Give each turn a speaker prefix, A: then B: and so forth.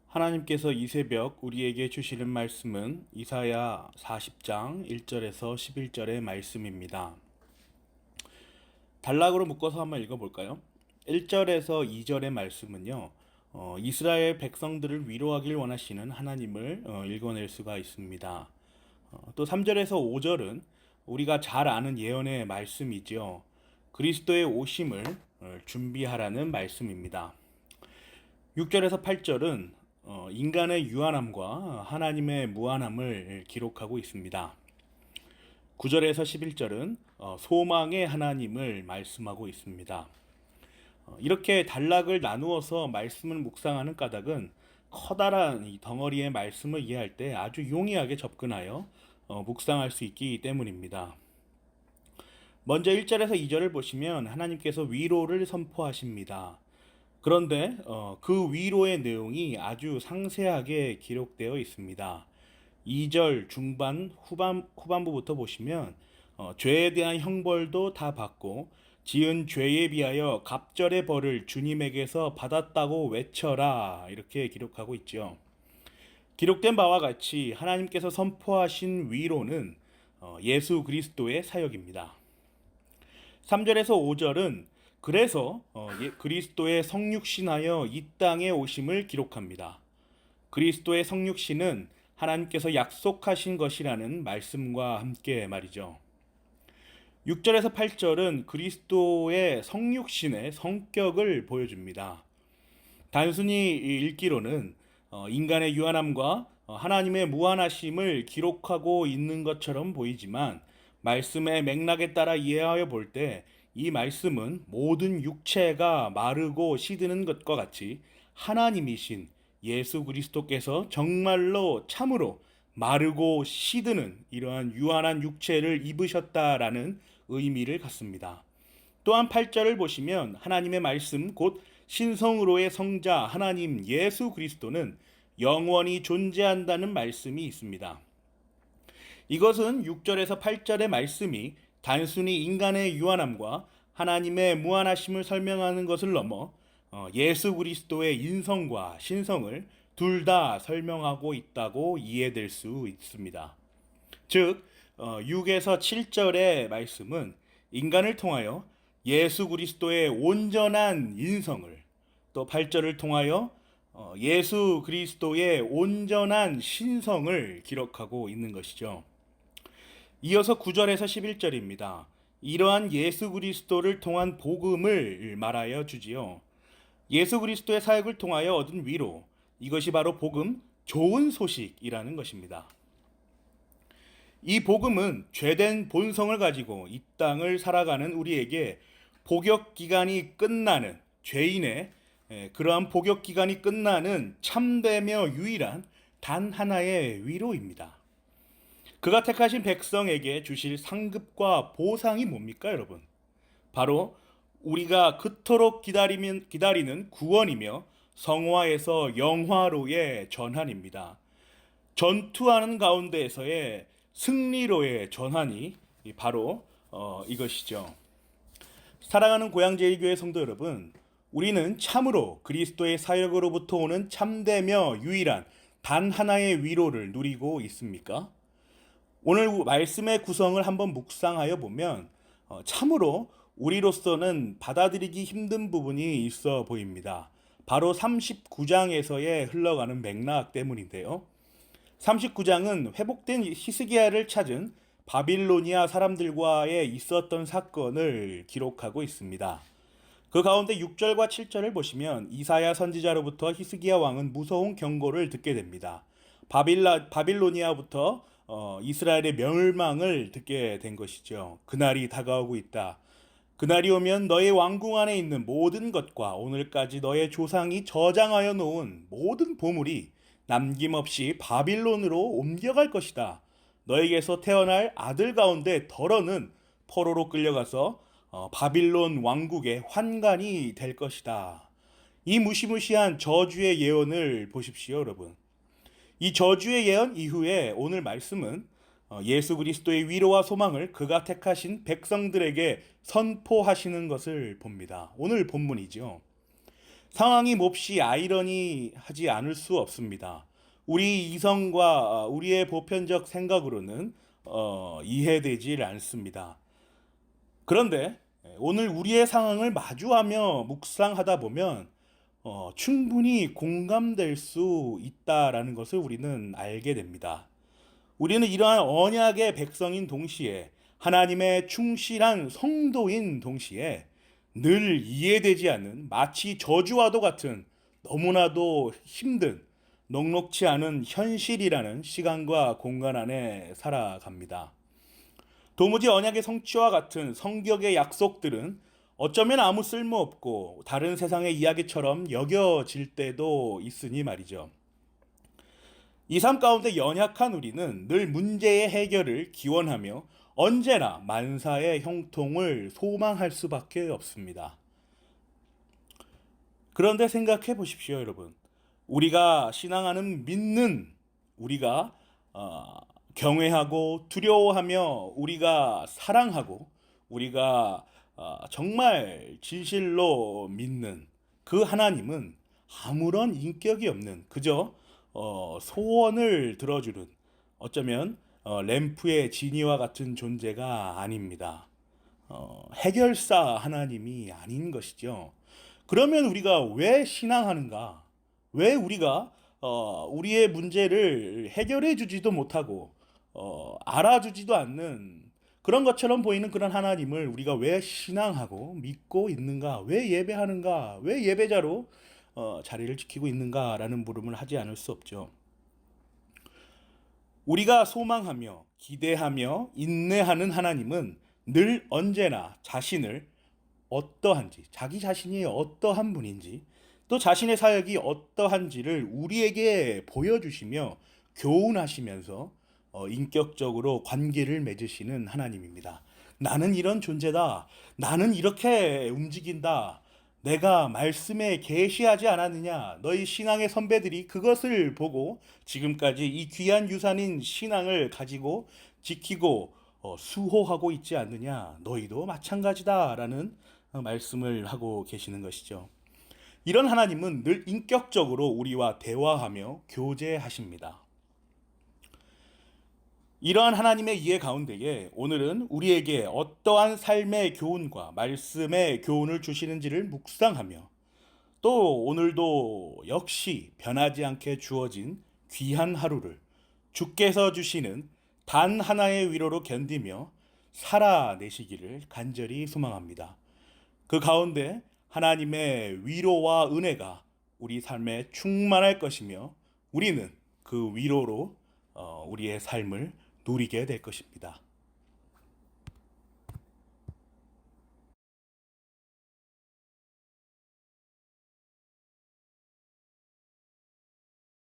A: 하나님께서 이 새벽 우리에게 주시는 말씀은 이사야 40장 1절에서 11절의 말씀입니다. 단락으로 묶어서 한번 읽어볼까요? 1절에서 2절의 말씀은요, 이스라엘 백성들을 위로하길 원하시는 하나님을 읽어낼 수가 있습니다. 또 3절에서 5절은 우리가 잘 아는 예언의 말씀이죠. 그리스도의 오심을 준비하라는 말씀입니다. 6절에서 8절은 인간의 유한함과 하나님의 무한함을 기록하고 있습니다. 9절에서 11절은 소망의 하나님을 말씀하고 있습니다. 이렇게 단락을 나누어서 말씀을 묵상하는 까닭은 커다란 이 덩어리의 말씀을 이해할 때 아주 용이하게 접근하여 묵상할 수 있기 때문입니다. 먼저 1절에서 2절을 보시면 하나님께서 위로를 선포하십니다. 그런데 그 위로의 내용이 아주 상세하게 기록되어 있습니다. 2절 중반 후반부부터 보시면 죄에 대한 형벌도 다 받고 지은 죄에 비하여 갑절의 벌을 주님에게서 받았다고 외쳐라, 이렇게 기록하고 있죠. 기록된 바와 같이 하나님께서 선포하신 위로는 예수 그리스도의 사역입니다. 3절에서 5절은 그래서 그리스도의 성육신하여 이 땅에 오심을 기록합니다. 그리스도의 성육신은 하나님께서 약속하신 것이라는 말씀과 함께 말이죠. 6절에서 8절은 그리스도의 성육신의 성격을 보여줍니다. 단순히 읽기로는 인간의 유한함과 하나님의 무한하심을 기록하고 있는 것처럼 보이지만 말씀의 맥락에 따라 이해하여 볼 때 이 말씀은 모든 육체가 마르고 시드는 것과 같이 하나님이신 예수 그리스도께서 정말로 참으로 마르고 시드는 이러한 유한한 육체를 입으셨다라는 의미를 갖습니다. 또한 8절을 보시면 하나님의 말씀 곧 신성으로의 성자 하나님 예수 그리스도는 영원히 존재한다는 말씀이 있습니다. 이것은 6절에서 8절의 말씀이 단순히 인간의 유한함과 하나님의 무한하심을 설명하는 것을 넘어 예수 그리스도의 인성과 신성을 둘 다 설명하고 있다고 이해될 수 있습니다. 즉 6에서 7절의 말씀은 인간을 통하여 예수 그리스도의 온전한 인성을, 또 8절을 통하여 예수 그리스도의 온전한 신성을 기록하고 있는 것이죠. 이어서 9절에서 11절입니다. 이러한 예수 그리스도를 통한 복음을 말하여 주지요. 예수 그리스도의 사역을 통하여 얻은 위로, 이것이 바로 복음, 좋은 소식이라는 것입니다. 이 복음은 죄된 본성을 가지고 이 땅을 살아가는 우리에게 복역 기간이 끝나는 죄인의 그러한 복역 기간이 끝나는 참되며 유일한 단 하나의 위로입니다. 그가 택하신 백성에게 주실 상급과 보상이 뭡니까, 여러분? 바로 우리가 그토록 기다리는 구원이며 성화에서 영화로의 전환입니다. 전투하는 가운데에서의 승리로의 전환이 바로 이것이죠. 사랑하는 고향제일교회 성도 여러분, 우리는 참으로 그리스도의 사역으로부터 오는 참되며 유일한 단 하나의 위로를 누리고 있습니까? 오늘 말씀의 구성을 한번 묵상하여 보면 참으로 우리로서는 받아들이기 힘든 부분이 있어 보입니다. 바로 39장에서의 흘러가는 맥락 때문인데요. 39장은 회복된 히스기야를 찾은 바빌로니아 사람들과의 있었던 사건을 기록하고 있습니다. 그 가운데 6절과 7절을 보시면 이사야 선지자로부터 히스기야 왕은 무서운 경고를 듣게 됩니다. 바빌로니아부터 이스라엘의 멸망을 듣게 된 것이죠. 그날이 다가오고 있다. 그날이 오면 너의 왕궁 안에 있는 모든 것과 오늘까지 너의 조상이 저장하여 놓은 모든 보물이 남김없이 바빌론으로 옮겨갈 것이다. 너에게서 태어날 아들 가운데 덜어는 포로로 끌려가서 바빌론 왕국의 환관이 될 것이다. 이 무시무시한 저주의 예언을 보십시오, 여러분. 이 저주의 예언 이후에 오늘 말씀은 예수 그리스도의 위로와 소망을 그가 택하신 백성들에게 선포하시는 것을 봅니다. 오늘 본문이죠. 상황이 몹시 아이러니하지 않을 수 없습니다. 우리 이성과 우리의 보편적 생각으로는 이해되질 않습니다. 그런데 오늘 우리의 상황을 마주하며 묵상하다 보면 충분히 공감될 수 있다라는 것을 우리는 알게 됩니다. 우리는 이러한 언약의 백성인 동시에 하나님의 충실한 성도인 동시에 늘 이해되지 않는 마치 저주와도 같은 너무나도 힘든 녹록치 않은 현실이라는 시간과 공간 안에 살아갑니다. 도무지 언약의 성취와 같은 성격의 약속들은 어쩌면 아무 쓸모없고 다른 세상의 이야기처럼 여겨질 때도 있으니 말이죠. 이 삶 가운데 연약한 우리는 늘 문제의 해결을 기원하며 언제나 만사의 형통을 소망할 수밖에 없습니다. 그런데 생각해 보십시오, 여러분. 우리가 신앙하는 믿는 우리가 경외하고 두려워하며 우리가 사랑하고 우리가 정말 진실로 믿는 그 하나님은 아무런 인격이 없는 그저 소원을 들어주는 어쩌면 램프의 지니와 같은 존재가 아닙니다. 해결사 하나님이 아닌 것이죠. 그러면 우리가 왜 신앙하는가? 왜 우리가 우리의 문제를 해결해 주지도 못하고 알아주지도 않는 그런 것처럼 보이는 그런 하나님을 우리가 왜 신앙하고 믿고 있는가? 왜 예배하는가? 왜 예배자로 자리를 지키고 있는가라는 물음을 하지 않을 수 없죠. 우리가 소망하며 기대하며 인내하는 하나님은 늘 언제나 자신을 어떠한지, 자기 자신이 어떠한 분인지, 또 자신의 사역이 어떠한지를 우리에게 보여주시며 교훈하시면서 인격적으로 관계를 맺으시는 하나님입니다. 나는 이런 존재다. 나는 이렇게 움직인다. 내가 말씀에 계시하지 않았느냐? 너희 신앙의 선배들이 그것을 보고 지금까지 이 귀한 유산인 신앙을 가지고 지키고 수호하고 있지 않느냐? 너희도 마찬가지다라는 말씀을 하고 계시는 것이죠. 이런 하나님은 늘 인격적으로 우리와 대화하며 교제하십니다. 이러한 하나님의 이해 가운데에 오늘은 우리에게 어떠한 삶의 교훈과 말씀의 교훈을 주시는지를 묵상하며 또 오늘도 역시 변하지 않게 주어진 귀한 하루를 주께서 주시는 단 하나의 위로로 견디며 살아내시기를 간절히 소망합니다. 그 가운데 하나님의 위로와 은혜가 우리 삶에 충만할 것이며 우리는 그 위로로 우리의 삶을 누리게 될 것입니다.